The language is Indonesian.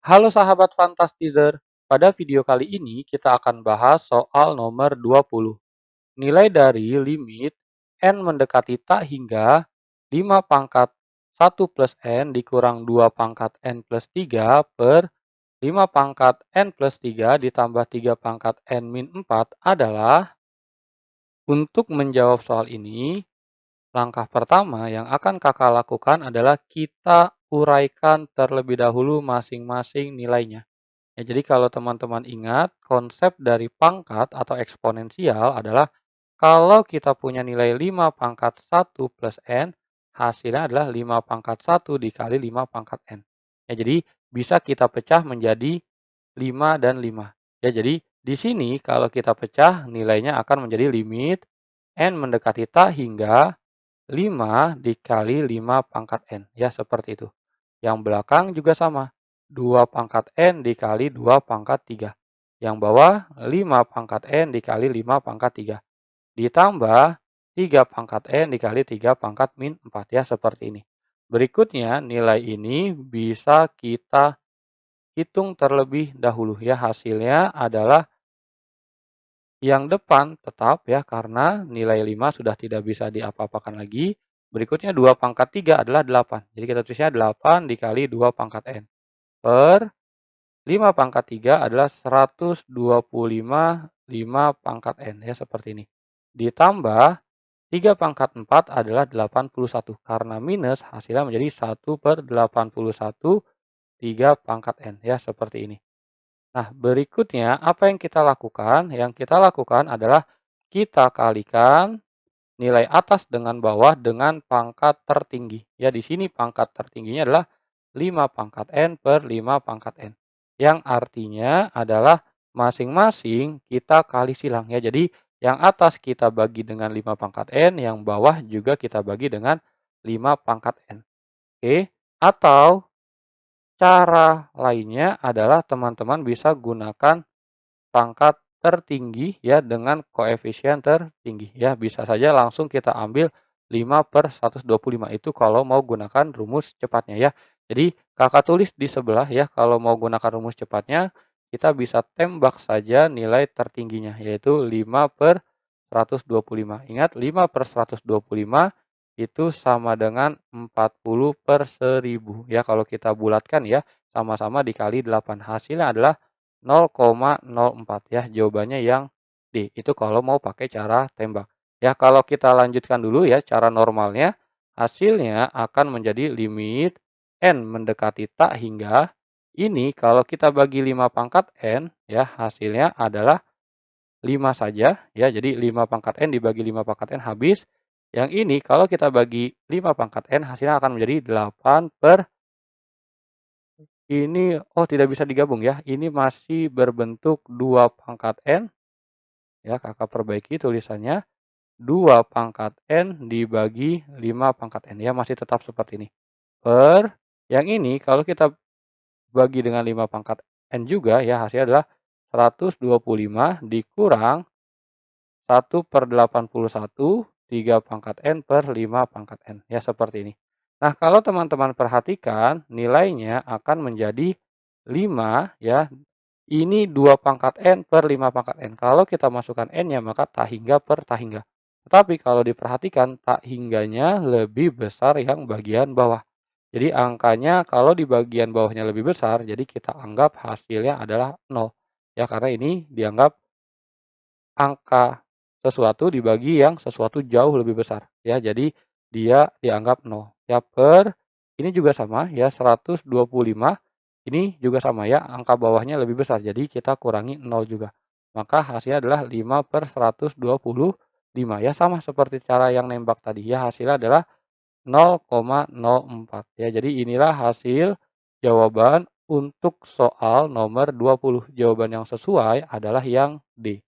Halo sahabat Fantastizer, pada video kali ini kita akan bahas soal nomor 20. Nilai dari limit n mendekati tak hingga 5 pangkat 1 plus n dikurang 2 pangkat n plus 3 per 5 pangkat n plus 3 ditambah 3 pangkat n min 4 adalah. Untuk menjawab soal ini, langkah pertama yang akan kakak lakukan adalah kita uraikan terlebih dahulu masing-masing nilainya. Ya, jadi kalau teman-teman ingat, konsep dari pangkat atau eksponensial adalah kalau kita punya nilai 5 pangkat 1 plus n, hasilnya adalah 5 pangkat 1 dikali 5 pangkat n. Ya, jadi bisa kita pecah menjadi 5 dan 5. Ya, jadi di sini kalau kita pecah, nilainya akan menjadi limit n mendekati tak hingga 5 dikali 5 pangkat n. Ya, seperti itu. Yang belakang juga sama. 2 pangkat n dikali 2 pangkat 3. Yang bawah 5 pangkat n dikali 5 pangkat 3. Ditambah 3 pangkat n dikali 3 pangkat min 4. Ya, seperti ini. Berikutnya nilai ini bisa kita hitung terlebih dahulu. Ya, hasilnya adalah yang depan tetap ya karena nilai 5 sudah tidak bisa diapa-apakan lagi. Berikutnya 2 pangkat 3 adalah 8. Jadi kita tulisnya 8 dikali 2 pangkat n. Per 5 pangkat 3 adalah 125 5 pangkat n. Ya, seperti ini. Ditambah 3 pangkat 4 adalah 81. Karena minus hasilnya menjadi 1 per 81 3 pangkat n. Ya, seperti ini. Nah, berikutnya apa yang kita lakukan? Yang kita lakukan adalah kita kalikan nilai atas dengan bawah dengan pangkat tertinggi. Ya, di sini pangkat tertingginya adalah 5 pangkat n per 5 pangkat n. Yang artinya adalah masing-masing kita kali silang. Ya, jadi yang atas kita bagi dengan 5 pangkat n, yang bawah juga kita bagi dengan 5 pangkat n. Oke, atau cara lainnya adalah teman-teman bisa gunakan pangkat tertinggi ya dengan koefisien tertinggi ya, bisa saja langsung kita ambil 5 per 125 itu kalau mau gunakan rumus cepatnya ya. Jadi kakak tulis di sebelah ya, kalau mau gunakan rumus cepatnya kita bisa tembak saja nilai tertingginya yaitu 5 per 125. Ingat 5 per 125 itu sama dengan 40 per 1000 ya, kalau kita bulatkan ya sama-sama dikali 8 hasilnya adalah 0,04 ya, jawabannya yang D. Itu kalau mau pakai cara tembak. Ya, kalau kita lanjutkan dulu ya cara normalnya, hasilnya akan menjadi limit n mendekati tak hingga ini kalau kita bagi 5 pangkat n ya, hasilnya adalah 5 saja ya. Jadi 5 pangkat n dibagi 5 pangkat n habis. Yang ini kalau kita bagi 5 pangkat n hasilnya akan menjadi 8 per ini, oh tidak bisa digabung ya, ini masih berbentuk 2 pangkat n, ya kakak perbaiki tulisannya, 2 pangkat n dibagi 5 pangkat n, ya masih tetap seperti ini. Per, yang ini kalau kita bagi dengan 5 pangkat n juga ya hasilnya adalah 125 dikurang 1 per 81, 3 pangkat n per 5 pangkat n, ya seperti ini. Nah, kalau teman-teman perhatikan nilainya akan menjadi 5 ya. Ini 2 pangkat n per 5 pangkat n. Kalau kita masukkan n-nya maka tak hingga per tak hingga. Tetapi kalau diperhatikan tak hingganya lebih besar yang bagian bawah. Jadi angkanya kalau di bagian bawahnya lebih besar, jadi kita anggap hasilnya adalah 0. Ya, karena ini dianggap angka sesuatu dibagi yang sesuatu jauh lebih besar. Ya, jadi dia dianggap 0. Ya, per ini juga sama ya 125. Ini juga sama ya, angka bawahnya lebih besar. Jadi kita kurangi 0 juga. Maka hasilnya adalah 5 per 125 ya, sama seperti cara yang nembak tadi ya, hasilnya adalah 0,04 ya. Jadi inilah hasil jawaban untuk soal nomor 20. Jawaban yang sesuai adalah yang D.